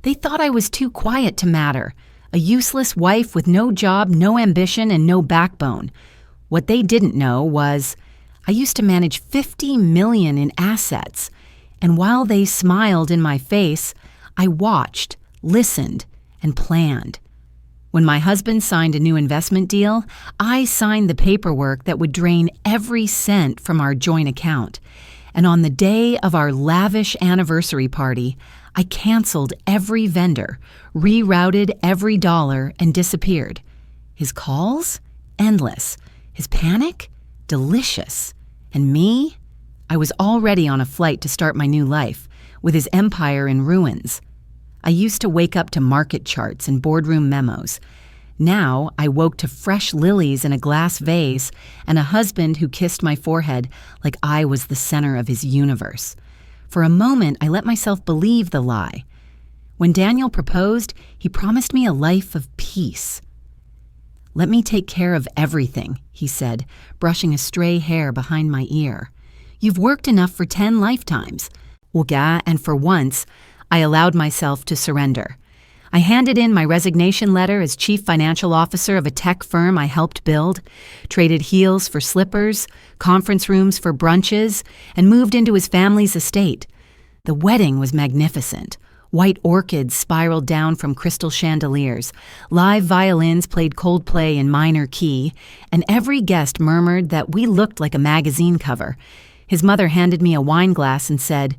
They thought I was too quiet to matter, a useless wife with no job, no ambition, and no backbone. What they didn't know was I used to manage $50 million in assets, and while they smiled in my face, I watched, listened, and planned. When my husband signed a new investment deal, I signed the paperwork that would drain every cent from our joint account. And on the day of our lavish anniversary party, I canceled every vendor, rerouted every dollar, and disappeared. His calls? Endless. His panic? Delicious. And me? I was already on a flight to start my new life, with his empire in ruins. I used to wake up to market charts and boardroom memos. Now I woke to fresh lilies in a glass vase and a husband who kissed my forehead like I was the center of his universe. For a moment, I let myself believe the lie. When Daniel proposed, he promised me a life of peace. "Let me take care of everything," he said, brushing a stray hair behind my ear. "You've worked enough for 10 lifetimes." And for once, I allowed myself to surrender. I handed in my resignation letter as chief financial officer of a tech firm I helped build, traded heels for slippers, conference rooms for brunches, and moved into his family's estate. The wedding was magnificent. White orchids spiraled down from crystal chandeliers, live violins played Coldplay in minor key, and every guest murmured that we looked like a magazine cover. His mother handed me a wine glass and said,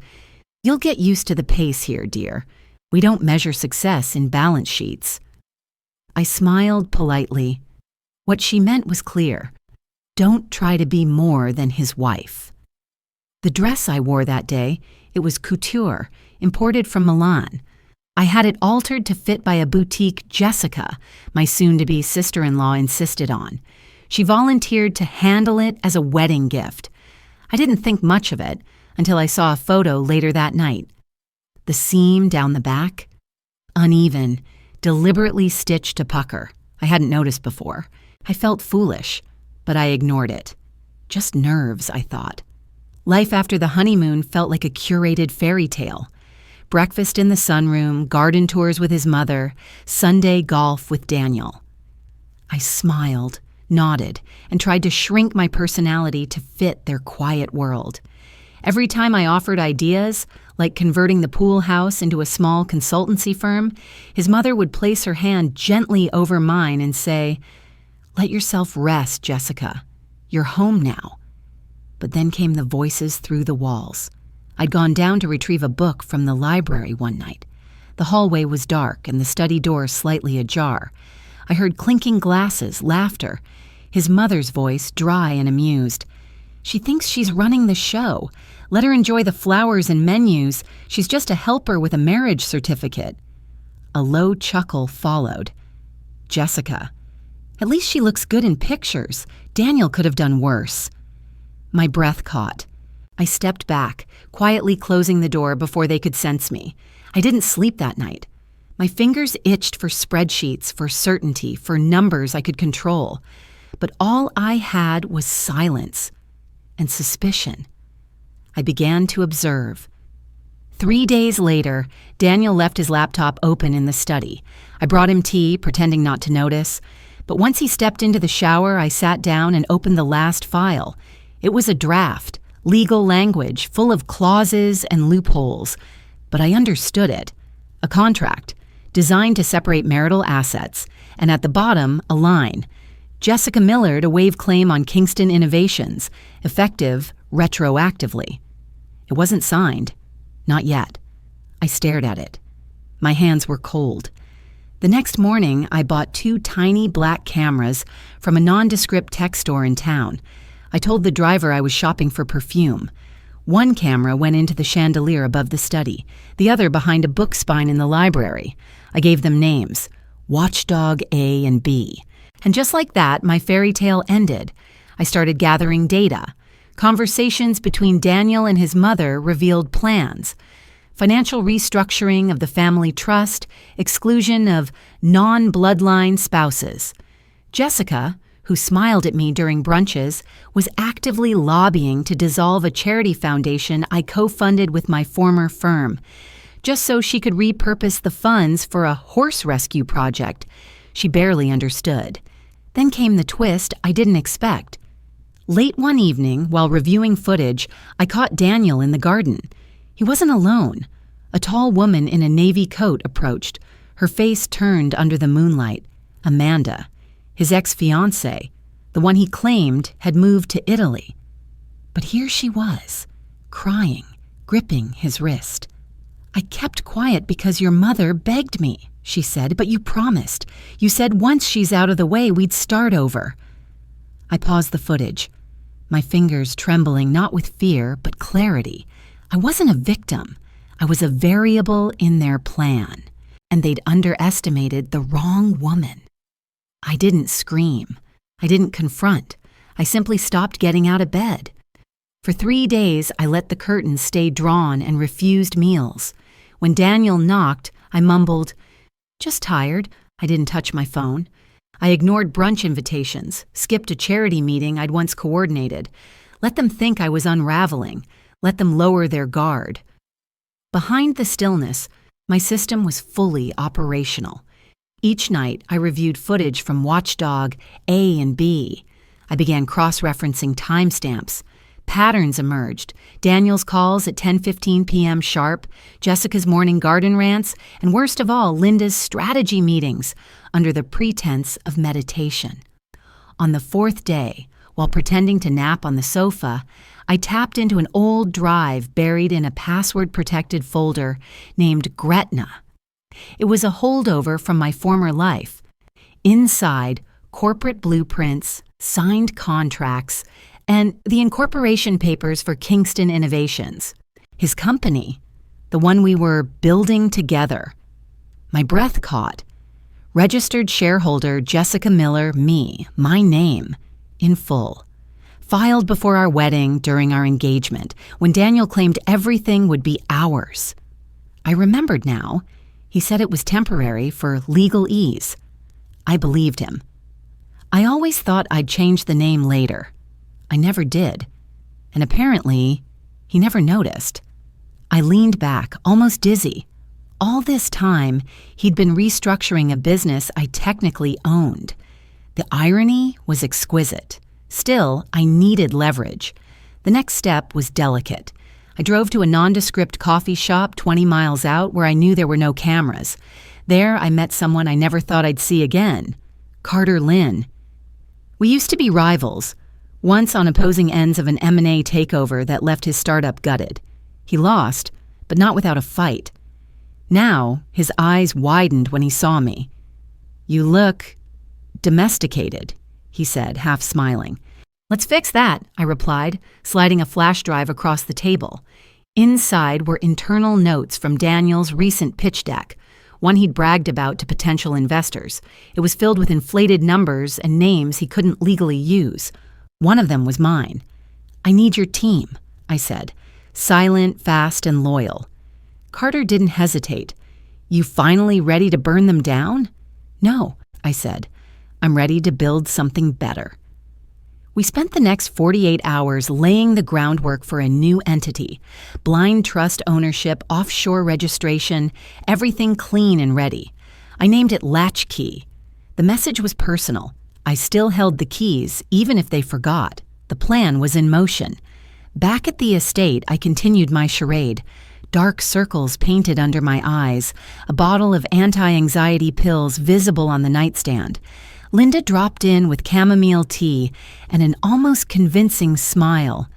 "You'll get used to the pace here, dear. We don't measure success in balance sheets." I smiled politely. What she meant was clear. Don't try to be more than his wife. The dress I wore that day, it was couture, imported from Milan. I had it altered to fit by a boutique Jessica, my soon-to-be sister-in-law, insisted on. She volunteered to handle it as a wedding gift. I didn't think much of it until I saw a photo later that night. The seam down the back? Uneven, deliberately stitched to pucker. I hadn't noticed before. I felt foolish, but I ignored it. Just nerves, I thought. Life after the honeymoon felt like a curated fairy tale. Breakfast in the sunroom, garden tours with his mother, Sunday golf with Daniel. I smiled, nodded, and tried to shrink my personality to fit their quiet world. Every time I offered ideas, like converting the pool house into a small consultancy firm, his mother would place her hand gently over mine and say, "Let yourself rest, Jessica. You're home now." But then came the voices through the walls. I'd gone down to retrieve a book from the library one night. The hallway was dark and the study door slightly ajar. I heard clinking glasses, laughter. His mother's voice, dry and amused. "She thinks she's running the show. Let her enjoy the flowers and menus. She's just a helper with a marriage certificate." A low chuckle followed. "Jessica, at least she looks good in pictures. Daniel could have done worse." My breath caught. I stepped back, quietly closing the door before they could sense me. I didn't sleep that night. My fingers itched for spreadsheets, for certainty, for numbers I could control. But all I had was silence and suspicion. I began to observe. 3 days later, Daniel left his laptop open in the study. I brought him tea, pretending not to notice. But once he stepped into the shower, I sat down and opened the last file. It was a draft, legal language, full of clauses and loopholes. But I understood it. A contract, designed to separate marital assets, and at the bottom, a line. Jessica Miller to waive claim on Kingston Innovations, effective retroactively. It wasn't signed. Not yet. I stared at it. My hands were cold. The next morning, I bought 2 tiny black cameras from a nondescript tech store in town. I told the driver I was shopping for perfume. One camera went into the chandelier above the study, the other behind a book spine in the library. I gave them names, Watchdog A and B. And just like that, my fairy tale ended. I started gathering data. Conversations between Daniel and his mother revealed plans. Financial restructuring of the family trust, exclusion of non-bloodline spouses. Jessica, who smiled at me during brunches, was actively lobbying to dissolve a charity foundation I co-funded with my former firm. just so she could repurpose the funds for a horse rescue project. She barely understood. Then came the twist I didn't expect. Late one evening, while reviewing footage, I caught Daniel in the garden. He wasn't alone. A tall woman in a navy coat approached, her face turned under the moonlight. Amanda, his ex-fiancée, the one he claimed had moved to Italy. But here she was, crying, gripping his wrist. "I kept quiet because your mother begged me," she said, "but you promised. You said once she's out of the way, we'd start over." I paused the footage, my fingers trembling not with fear, but clarity. I wasn't a victim. I was a variable in their plan, and they'd underestimated the wrong woman. I didn't scream. I didn't confront. I simply stopped getting out of bed. For 3 days, I let the curtains stay drawn and refused meals. When Daniel knocked, I mumbled, "Just tired." I didn't touch my phone. I ignored brunch invitations, skipped a charity meeting I'd once coordinated. Let them think I was unraveling. Let them lower their guard. Behind the stillness, my system was fully operational. Each night, I reviewed footage from Watchdog A and B. I began cross-referencing timestamps. Patterns emerged. Daniel's calls at 10:15 p.m. sharp, Jessica's morning garden rants, and worst of all, Linda's strategy meetings under the pretense of meditation. On the 4th day, while pretending to nap on the sofa, I tapped into an old drive buried in a password-protected folder named Gretna. It was a holdover from my former life. Inside, corporate blueprints, signed contracts, and the incorporation papers for Kingston Innovations. His company, the one we were building together. My breath caught. Registered shareholder Jessica Miller, me, my name, in full. Filed before our wedding, during our engagement, when Daniel claimed everything would be ours. I remembered now. He said it was temporary for legal ease. I believed him. I always thought I'd change the name later. I never did. And apparently, he never noticed. I leaned back, almost dizzy. All this time, he'd been restructuring a business I technically owned. The irony was exquisite. Still, I needed leverage. The next step was delicate. I drove to a nondescript coffee shop 20 miles out where I knew there were no cameras. There, I met someone I never thought I'd see again, Carter Lynn. We used to be rivals, once on opposing ends of an M&A takeover that left his startup gutted. He lost, but not without a fight. Now, his eyes widened when he saw me. "You look domesticated," he said, half smiling. "Let's fix that," I replied, sliding a flash drive across the table. Inside were internal notes from Daniel's recent pitch deck, one he'd bragged about to potential investors. It was filled with inflated numbers and names he couldn't legally use. One of them was mine. "I need your team," I said, silent, fast, and loyal. Carter didn't hesitate. "You finally ready to burn them down?" "No," I said. "I'm ready to build something better." We spent the next 48 hours laying the groundwork for a new entity. Blind trust ownership, offshore registration, everything clean and ready. I named it Latchkey. The message was personal. I still held the keys, even if they forgot. The plan was in motion. Back at the estate, I continued my charade. Dark circles painted under my eyes, a bottle of anti-anxiety pills visible on the nightstand. Linda dropped in with chamomile tea and an almost convincing smile.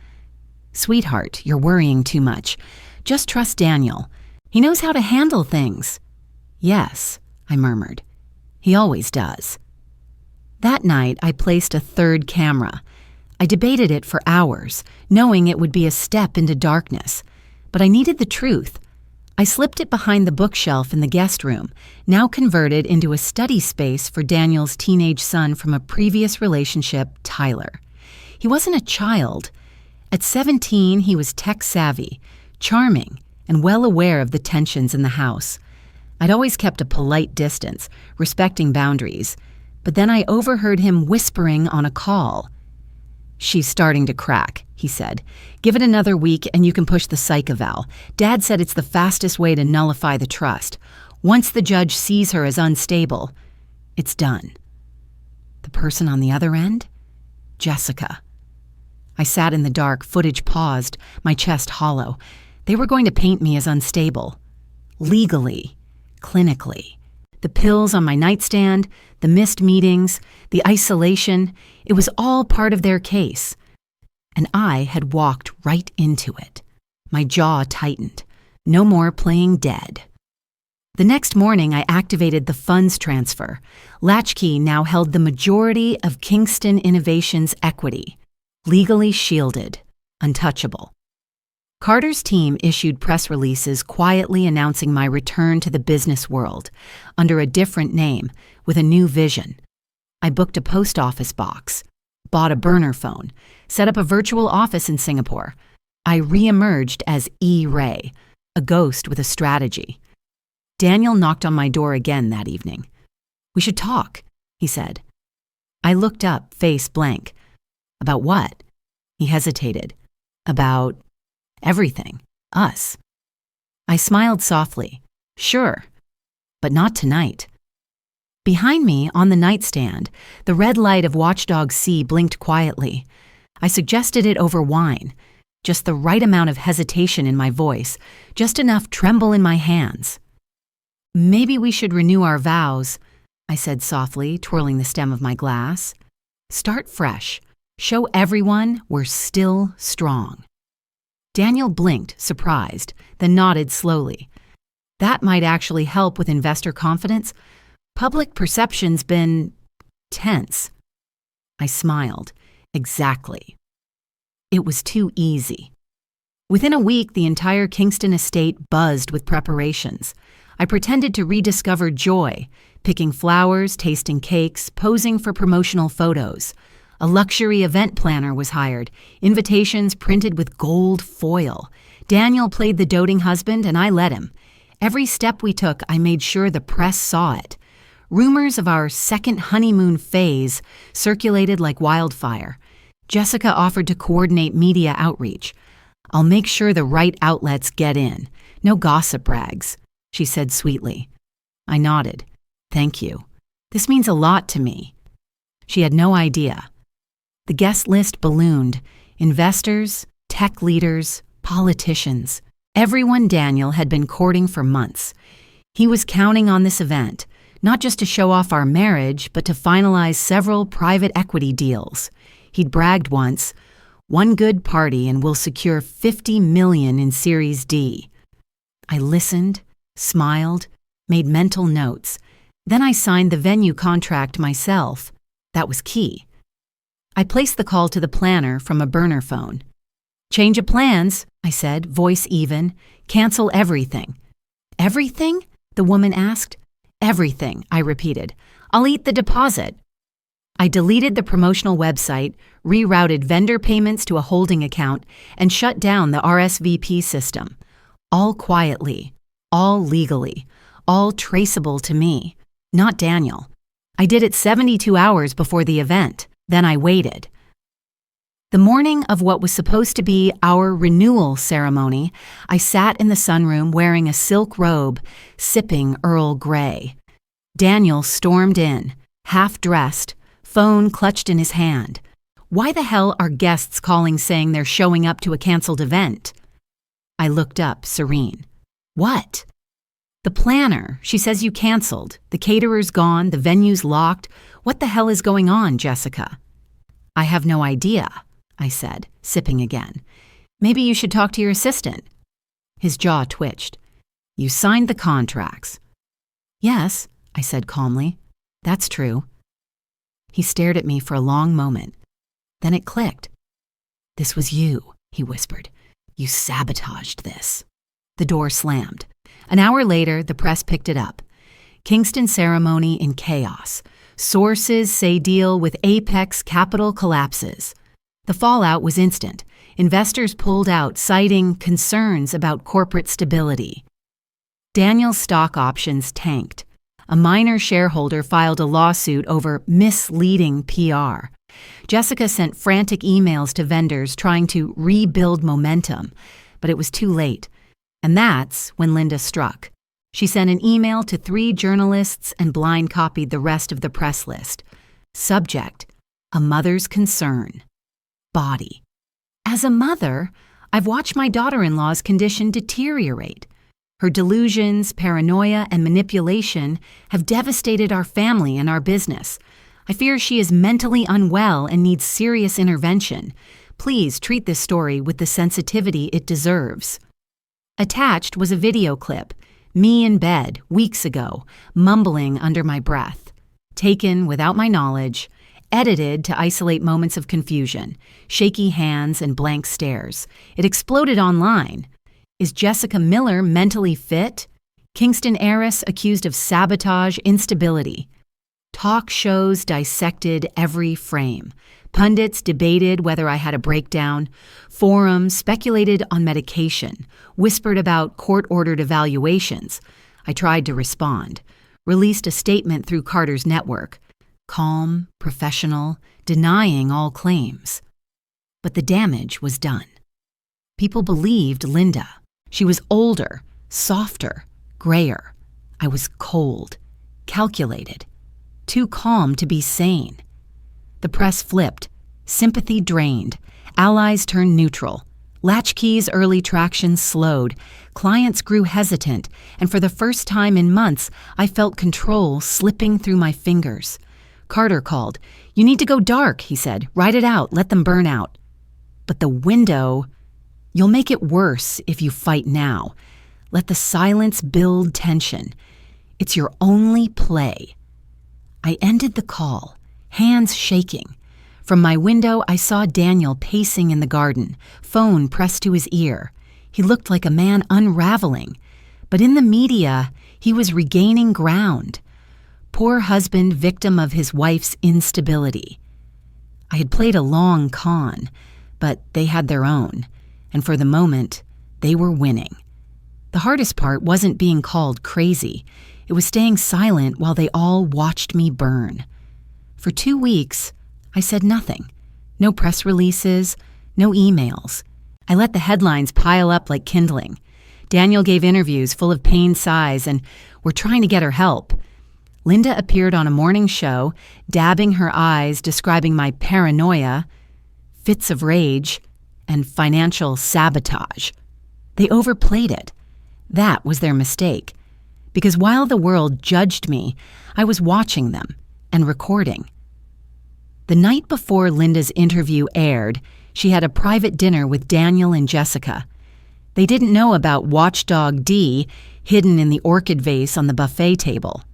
"Sweetheart, you're worrying too much. Just trust Daniel. He knows how to handle things." "Yes," I murmured. "He always does." That night, I placed a third camera. I debated it for hours, knowing it would be a step into darkness. But I needed the truth. I slipped it behind the bookshelf in the guest room, now converted into a study space for Daniel's teenage son from a previous relationship, Tyler. He wasn't a child. At 17, he was tech-savvy, charming, and well aware of the tensions in the house. I'd always kept a polite distance, respecting boundaries, but then I overheard him whispering on a call. "She's starting to crack," he said. Give it another week and you can push the psych eval. Dad said it's the fastest way to nullify the trust. Once the judge sees her as unstable, it's done. The person on the other end? Jessica. I sat in the dark, footage paused, my chest hollow. They were going to paint me as unstable. Legally. Clinically. The pills on my nightstand, the missed meetings, the isolation, it was all part of their case. And I had walked right into it. My jaw tightened. No more playing dead. The next morning, I activated the funds transfer. Latchkey now held the majority of Kingston Innovations' equity. Legally shielded. Untouchable. Carter's team issued press releases quietly announcing my return to the business world, under a different name, with a new vision. I booked a post office box, bought a burner phone, set up a virtual office in Singapore. I re-emerged as E. Ray, a ghost with a strategy. Daniel knocked on my door again that evening. "We should talk," he said. I looked up, face blank. "About what?" He hesitated. "About everything. Us." I smiled softly. "Sure, but not tonight." Behind me, on the nightstand, the red light of Watchdog C blinked quietly. I suggested it over wine, just the right amount of hesitation in my voice, just enough tremble in my hands. "Maybe we should renew our vows," I said softly, twirling the stem of my glass. "Start fresh. Show everyone we're still strong." Daniel blinked, surprised, then nodded slowly. "That might actually help with investor confidence. Public perception's been tense." I smiled. Exactly. It was too easy. Within a week, the entire Kingston estate buzzed with preparations. I pretended to rediscover joy, picking flowers, tasting cakes, posing for promotional photos. A luxury event planner was hired, invitations printed with gold foil. Daniel played the doting husband, and I let him. Every step we took, I made sure the press saw it. Rumors of our second honeymoon phase circulated like wildfire. Jessica offered to coordinate media outreach. "I'll make sure the right outlets get in. No gossip rags," she said sweetly. I nodded. "Thank you. This means a lot to me." She had no idea. The guest list ballooned. Investors, tech leaders, politicians. Everyone Daniel had been courting for months. He was counting on this event, not just to show off our marriage, but to finalize several private equity deals. He'd bragged once, "One good party and we'll secure $50 million in Series D." I listened, smiled, made mental notes. Then I signed the venue contract myself. That was key. I placed the call to the planner from a burner phone. "Change of plans," I said, voice even. "Cancel everything." "Everything?" the woman asked. "Everything," I repeated. "I'll eat the deposit." I deleted the promotional website, rerouted vendor payments to a holding account, and shut down the RSVP system. All quietly, all legally, all traceable to me, not Daniel. I did it 72 hours before the event. Then I waited. The morning of what was supposed to be our renewal ceremony, I sat in the sunroom wearing a silk robe, sipping Earl Grey. Daniel stormed in, half-dressed, phone clutched in his hand. Why the hell are guests calling saying they're showing up to a canceled event? I looked up, serene. "What?" "The planner. She says you canceled. The caterer's gone, the venue's locked. What the hell is going on, Jessica?" "I have no idea," I said, sipping again. "Maybe you should talk to your assistant." His jaw twitched. "You signed the contracts." "Yes," I said calmly. "That's true." He stared at me for a long moment. Then it clicked. "This was you," he whispered. "You sabotaged this." The door slammed. An hour later, the press picked it up. Kingston ceremony in chaos. Sources say deal with Apex Capital collapses. The fallout was instant. Investors pulled out, citing concerns about corporate stability. Daniel's stock options tanked. A minor shareholder filed a lawsuit over misleading PR. Jessica sent frantic emails to vendors trying to rebuild momentum, but it was too late. And that's when Linda struck. She sent an email to 3 journalists and blind copied the rest of the press list. Subject: a mother's concern. Body. As a mother, I've watched my daughter-in-law's condition deteriorate. Her delusions, paranoia, and manipulation have devastated our family and our business. I fear she is mentally unwell and needs serious intervention. Please treat this story with the sensitivity it deserves. Attached was a video clip, me in bed, weeks ago, mumbling under my breath. Taken without my knowledge, edited to isolate moments of confusion, shaky hands and blank stares. It exploded online. Is Jessica Miller mentally fit? Kingston heiress accused of sabotage, instability. Talk shows dissected every frame. Pundits debated whether I had a breakdown. Forums speculated on medication, whispered about court-ordered evaluations. I tried to respond. Released a statement through Carter's network. Calm, professional, denying all claims. But the damage was done. People believed Linda. She was older, softer, grayer. I was cold, calculated, too calm to be sane. The press flipped, sympathy drained, allies turned neutral. Latchkey's early traction slowed, clients grew hesitant, and for the first time in months, I felt control slipping through my fingers. Carter called. "You need to go dark," he said. "Write it out, let them burn out." But the window... You'll make it worse if you fight now. Let the silence build tension. It's your only play. I ended the call, hands shaking. From my window, I saw Daniel pacing in the garden, phone pressed to his ear. He looked like a man unraveling. But in the media, he was regaining ground. Poor husband, victim of his wife's instability. I had played a long con, but they had their own. And for the moment, they were winning. The hardest part wasn't being called crazy. It was staying silent while they all watched me burn. For 2 weeks, I said nothing. No press releases, no emails. I let the headlines pile up like kindling. Daniel gave interviews full of pained sighs, and we're trying to get her help. Linda appeared on a morning show, dabbing her eyes, describing my paranoia, fits of rage, and financial sabotage. They overplayed it. That was their mistake. Because while the world judged me, I was watching them and recording. The night before Linda's interview aired, she had a private dinner with Daniel and Jessica. They didn't know about Watchdog D hidden in the orchid vase on the buffet table.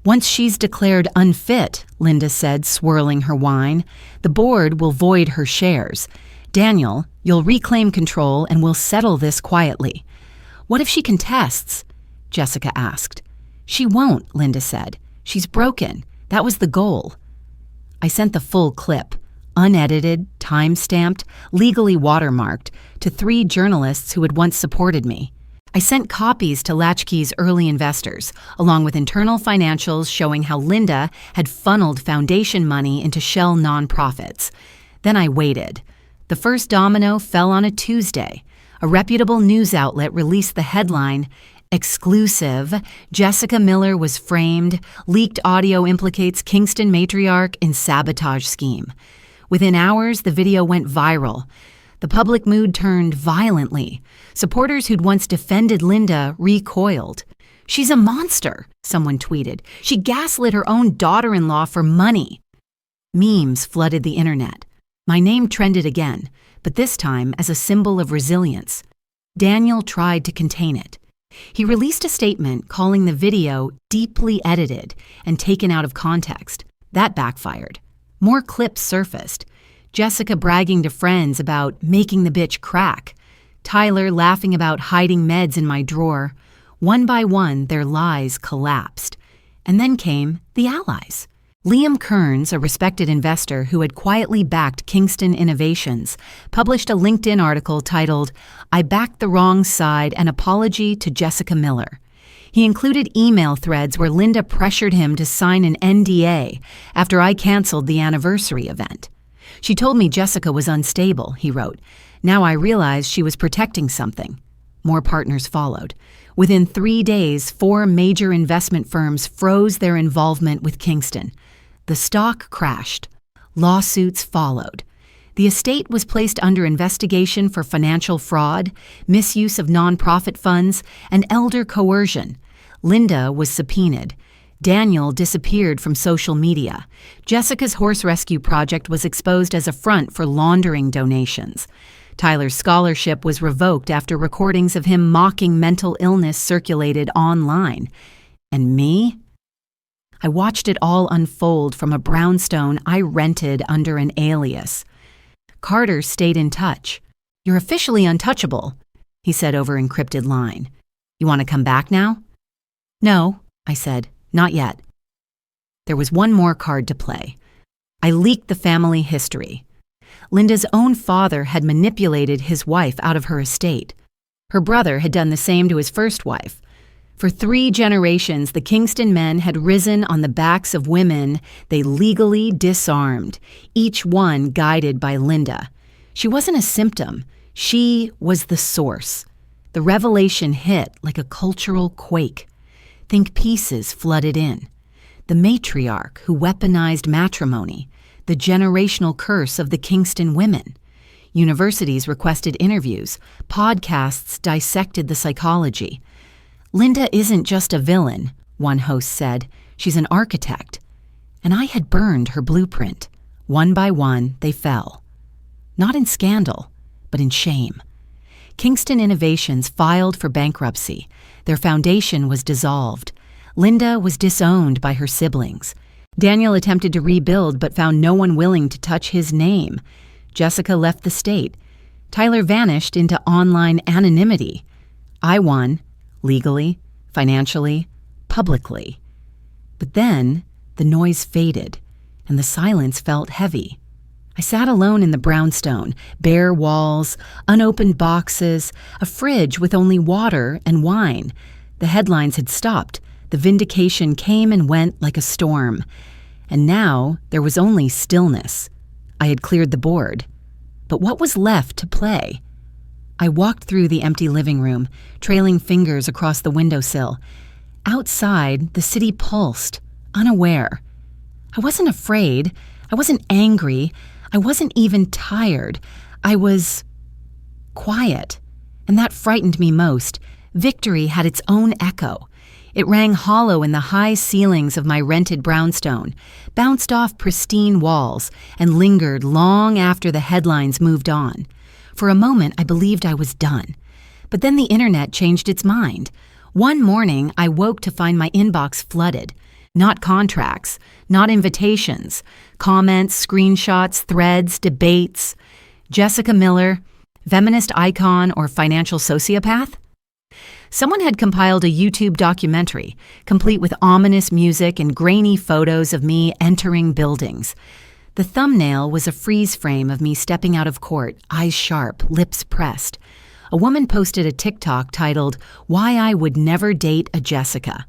"Once she's declared unfit," Linda said, swirling her wine, "the board will void her shares. Daniel, you'll reclaim control and we'll settle this quietly." "What if she contests?" Jessica asked. "She won't," Linda said. "She's broken. That was the goal." I sent the full clip, unedited, time-stamped, legally watermarked, to 3 journalists who had once supported me. I sent copies to Latchkey's early investors, along with internal financials showing how Linda had funneled foundation money into shell nonprofits. Then I waited. The first domino fell on a Tuesday. A reputable news outlet released the headline, "Exclusive, Jessica Miller was framed, leaked audio implicates Kingston matriarch in sabotage scheme." Within hours, the video went viral. The public mood turned violently. Supporters who'd once defended Linda recoiled. "She's a monster," someone tweeted. "She gaslit her own daughter-in-law for money." Memes flooded the internet. My name trended again, but this time as a symbol of resilience. Daniel tried to contain it. He released a statement calling the video deeply edited and taken out of context. That backfired. More clips surfaced. Jessica bragging to friends about making the bitch crack. Tyler laughing about hiding meds in my drawer. One by one, their lies collapsed. And then came the allies. Liam Kearns, a respected investor who had quietly backed Kingston Innovations, published a LinkedIn article titled, "I Backed the Wrong Side, An Apology to Jessica Miller." He included email threads where Linda pressured him to sign an NDA after I canceled the anniversary event. She told me Jessica was unstable, he wrote. Now I realize she was protecting something. More partners followed. Within 3 days, 4 major investment firms froze their involvement with Kingston. The stock crashed. Lawsuits followed. The estate was placed under investigation for financial fraud, misuse of nonprofit funds, and elder coercion. Linda was subpoenaed. Daniel disappeared from social media. Jessica's horse rescue project was exposed as a front for laundering donations. Tyler's scholarship was revoked after recordings of him mocking mental illness circulated online. And me? I watched it all unfold from a brownstone I rented under an alias. Carter stayed in touch. "You're officially untouchable," he said over encrypted line. "You want to come back now?" "No," I said, "not yet." There was one more card to play. I leaked the family history. Linda's own father had manipulated his wife out of her estate. Her brother had done the same to his first wife. For 3 generations, the Kingston men had risen on the backs of women they legally disarmed, each one guided by Linda. She wasn't a symptom. She was the source. The revelation hit like a cultural quake. Think pieces flooded in. The matriarch who weaponized matrimony, the generational curse of the Kingston women. Universities requested interviews. Podcasts dissected the psychology. "Linda isn't just a villain," one host said. "She's an architect." And I had burned her blueprint. One by one, they fell. Not in scandal, but in shame. Kingston Innovations filed for bankruptcy. Their foundation was dissolved. Linda was disowned by her siblings. Daniel attempted to rebuild but found no one willing to touch his name. Jessica left the state. Tyler vanished into online anonymity. I won. Legally, financially, publicly. But then the noise faded, and the silence felt heavy. I sat alone in the brownstone, bare walls, unopened boxes, a fridge with only water and wine. The headlines had stopped. The vindication came and went like a storm. And now there was only stillness. I had cleared the board. But what was left to play? I walked through the empty living room, trailing fingers across the windowsill. Outside, the city pulsed, unaware. I wasn't afraid. I wasn't angry. I wasn't even tired. I was quiet, and that frightened me most. Victory had its own echo. It rang hollow in the high ceilings of my rented brownstone, bounced off pristine walls, and lingered long after the headlines moved on. For a moment, I believed I was done. But then the internet changed its mind. One morning, I woke to find my inbox flooded. Not contracts, not invitations, comments, screenshots, threads, debates. Jessica Miller, feminist icon or financial sociopath? Someone had compiled a YouTube documentary, complete with ominous music and grainy photos of me entering buildings. The thumbnail was a freeze frame of me stepping out of court, eyes sharp, lips pressed. A woman posted a TikTok titled, "Why I Would Never Date a Jessica."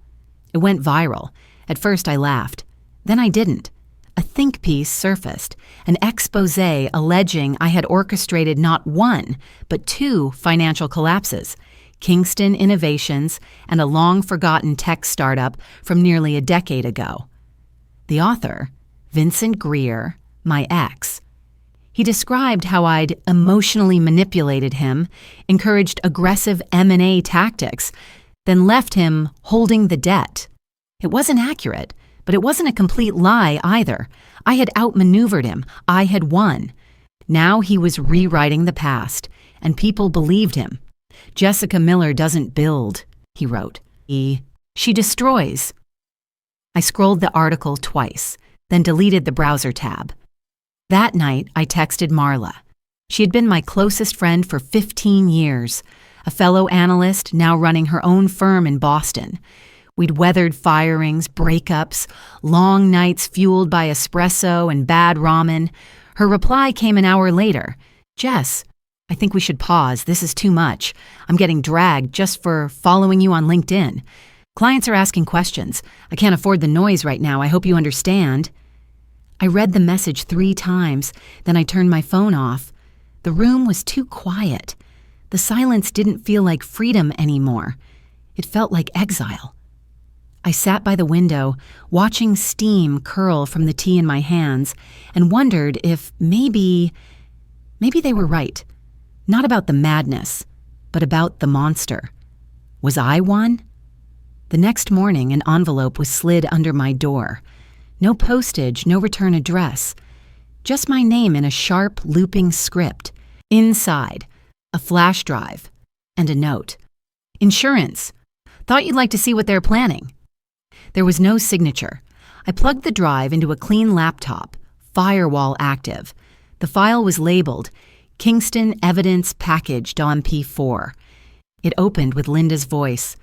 It went viral. At first I laughed. Then I didn't. A think piece surfaced, an exposé alleging I had orchestrated not 1, but 2 financial collapses, Kingston Innovations and a long-forgotten tech startup from nearly a decade ago. The author, Vincent Greer, my ex. He described how I'd emotionally manipulated him, encouraged aggressive M&A tactics, then left him holding the debt. It wasn't accurate, but it wasn't a complete lie either. I had outmaneuvered him. I had won. Now he was rewriting the past, and people believed him. "Jessica Miller doesn't build," he wrote. She destroys. I scrolled the article twice, then deleted the browser tab. That night, I texted Marla. She had been my closest friend for 15 years, a fellow analyst now running her own firm in Boston. We'd weathered firings, breakups, long nights fueled by espresso and bad ramen. Her reply came an hour later. "Jess, I think we should pause. This is too much. I'm getting dragged just for following you on LinkedIn. Clients are asking questions. I can't afford the noise right now. I hope you understand." I read the message 3 times, then I turned my phone off. The room was too quiet. The silence didn't feel like freedom anymore. It felt like exile. I sat by the window, watching steam curl from the tea in my hands, and wondered if maybe they were right. Not about the madness, but about the monster. Was I one? The next morning, an envelope was slid under my door. No postage, no return address. Just my name in a sharp, looping script. Inside, a flash drive, and a note. Insurance. Thought you'd like to see what they're planning. There was no signature. I plugged the drive into a clean laptop, firewall active. The file was labeled Kingston Evidence Packaged MP4. It opened with Linda's voice.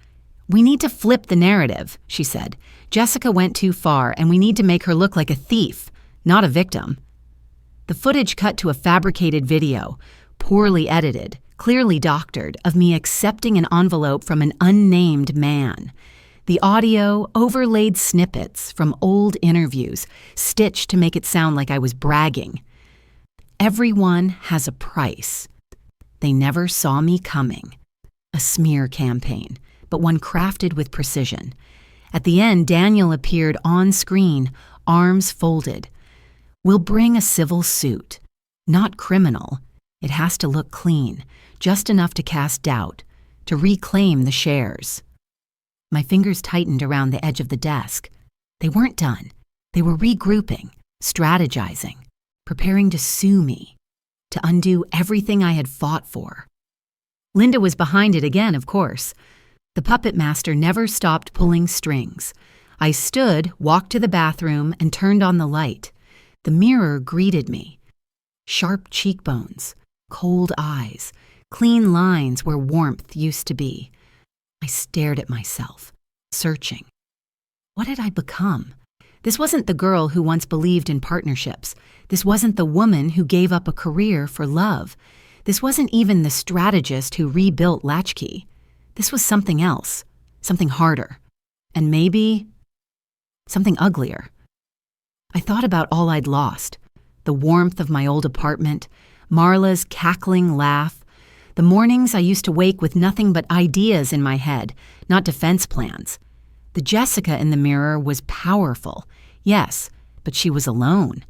"We need to flip the narrative," she said. "Jessica went too far, and we need to make her look like a thief, not a victim." The footage cut to a fabricated video, poorly edited, clearly doctored, of me accepting an envelope from an unnamed man. The audio overlaid snippets from old interviews, stitched to make it sound like I was bragging. Everyone has a price. They never saw me coming. A smear campaign, but one crafted with precision. At the end, Daniel appeared on screen, arms folded. "We'll bring a civil suit. Not criminal. It has to look clean, just enough to cast doubt, to reclaim the shares." My fingers tightened around the edge of the desk. They weren't done. They were regrouping, strategizing, preparing to sue me, to undo everything I had fought for. Linda was behind it again, of course. The puppet master never stopped pulling strings. I stood, walked to the bathroom, and turned on the light. The mirror greeted me. Sharp cheekbones, cold eyes, clean lines where warmth used to be. I stared at myself, searching. What had I become? This wasn't the girl who once believed in partnerships. This wasn't the woman who gave up a career for love. This wasn't even the strategist who rebuilt Latchkey. This was something else, something harder, and maybe something uglier. I thought about all I'd lost, the warmth of my old apartment, Marla's cackling laugh, the mornings I used to wake with nothing but ideas in my head, not defense plans. The Jessica in the mirror was powerful, yes, but she was alone.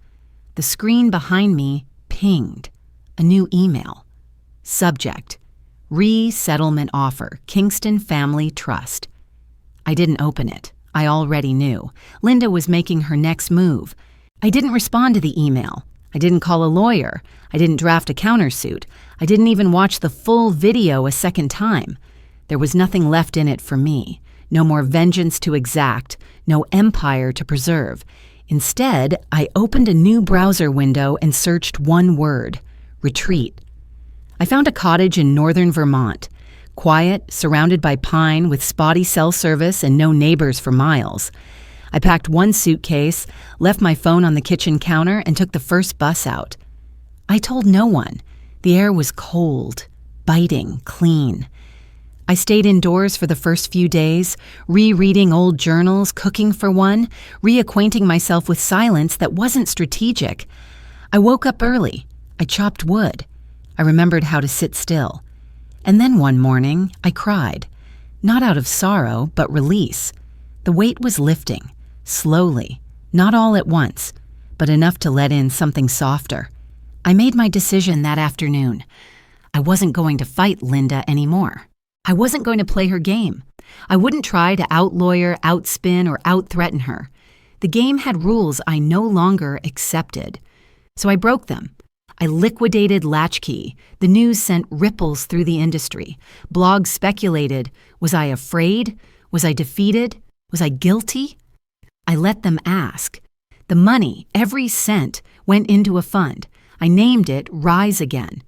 The screen behind me pinged. A new email. Subject: Resettlement offer, Kingston Family Trust. I didn't open it. I already knew. Linda was making her next move. I didn't respond to the email. I didn't call a lawyer. I didn't draft a countersuit. I didn't even watch the full video a second time. There was nothing left in it for me. No more vengeance to exact. No empire to preserve. Instead, I opened a new browser window and searched one word: retreat. I found a cottage in northern Vermont, quiet, surrounded by pine with spotty cell service and no neighbors for miles. I packed one suitcase, left my phone on the kitchen counter, and took the first bus out. I told no one. The air was cold, biting, clean. I stayed indoors for the first few days, rereading old journals, cooking for one, reacquainting myself with silence that wasn't strategic. I woke up early. I chopped wood. I remembered how to sit still. And then one morning, I cried. Not out of sorrow, but release. The weight was lifting, slowly, not all at once, but enough to let in something softer. I made my decision that afternoon. I wasn't going to fight Linda anymore. I wasn't going to play her game. I wouldn't try to out-lawyer, out-spin, or out-threaten her. The game had rules I no longer accepted. So I broke them. I liquidated Latchkey. The news sent ripples through the industry. Blogs speculated, was I afraid? Was I defeated? Was I guilty? I let them ask. The money, every cent, went into a fund. I named it Rise Again.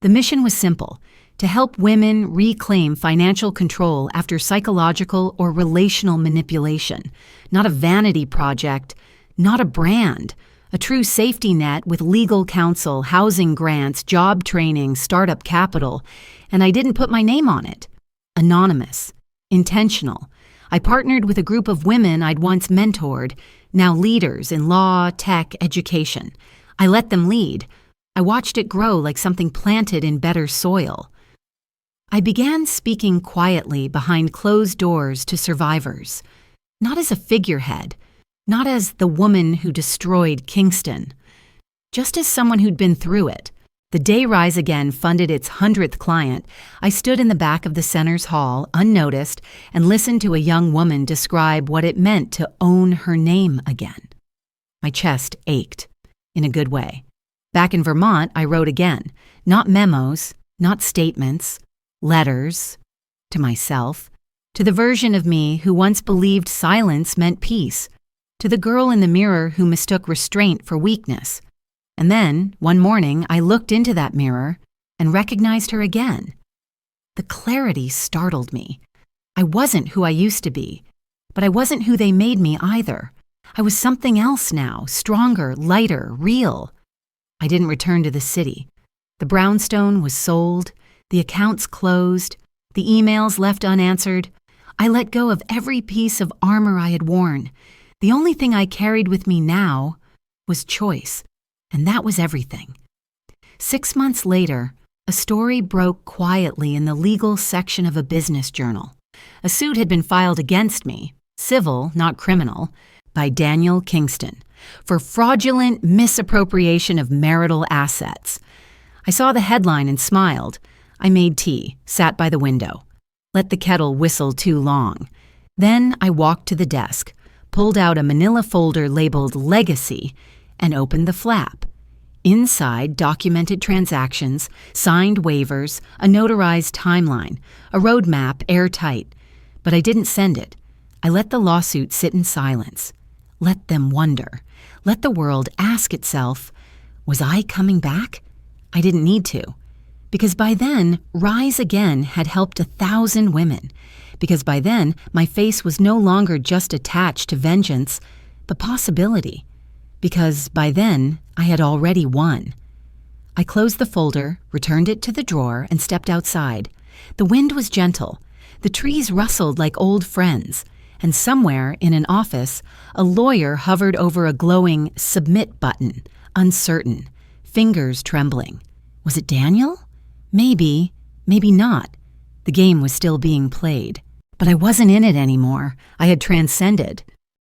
The mission was simple: to help women reclaim financial control after psychological or relational manipulation. Not a vanity project, not a brand. A true safety net with legal counsel, housing grants, job training, startup capital, and I didn't put my name on it. Anonymous. Intentional. I partnered with a group of women I'd once mentored, now leaders in law, tech, education. I let them lead. I watched it grow like something planted in better soil. I began speaking quietly behind closed doors to survivors, not as a figurehead, not as the woman who destroyed Kingston, just as someone who'd been through it. The day Rise Again funded its 100th client, I stood in the back of the center's hall, unnoticed, and listened to a young woman describe what it meant to own her name again. My chest ached, in a good way. Back in Vermont, I wrote again, not memos, not statements, letters, to myself, to the version of me who once believed silence meant peace, to the girl in the mirror who mistook restraint for weakness. And then, one morning, I looked into that mirror and recognized her again. The clarity startled me. I wasn't who I used to be, but I wasn't who they made me either. I was something else now, stronger, lighter, real. I didn't return to the city. The brownstone was sold, the accounts closed, the emails left unanswered. I let go of every piece of armor I had worn. The only thing I carried with me now was choice, and that was everything. 6 months later, a story broke quietly in the legal section of a business journal. A suit had been filed against me, civil, not criminal, by Daniel Kingston, for fraudulent misappropriation of marital assets. I saw the headline and smiled. I made tea, sat by the window, let the kettle whistle too long. Then I walked to the desk, pulled out a manila folder labeled Legacy, and opened the flap. Inside, documented transactions, signed waivers, a notarized timeline, a roadmap airtight. But I didn't send it. I let the lawsuit sit in silence. Let them wonder. Let the world ask itself, was I coming back? I didn't need to. Because by then, Rise Again had helped 1,000 women. Because by then, my face was no longer just attached to vengeance, but possibility. Because by then, I had already won. I closed the folder, returned it to the drawer, and stepped outside. The wind was gentle. The trees rustled like old friends. And somewhere, in an office, a lawyer hovered over a glowing submit button, uncertain, fingers trembling. Was it Daniel? Maybe, maybe not. The game was still being played. But I wasn't in it anymore. I had transcended.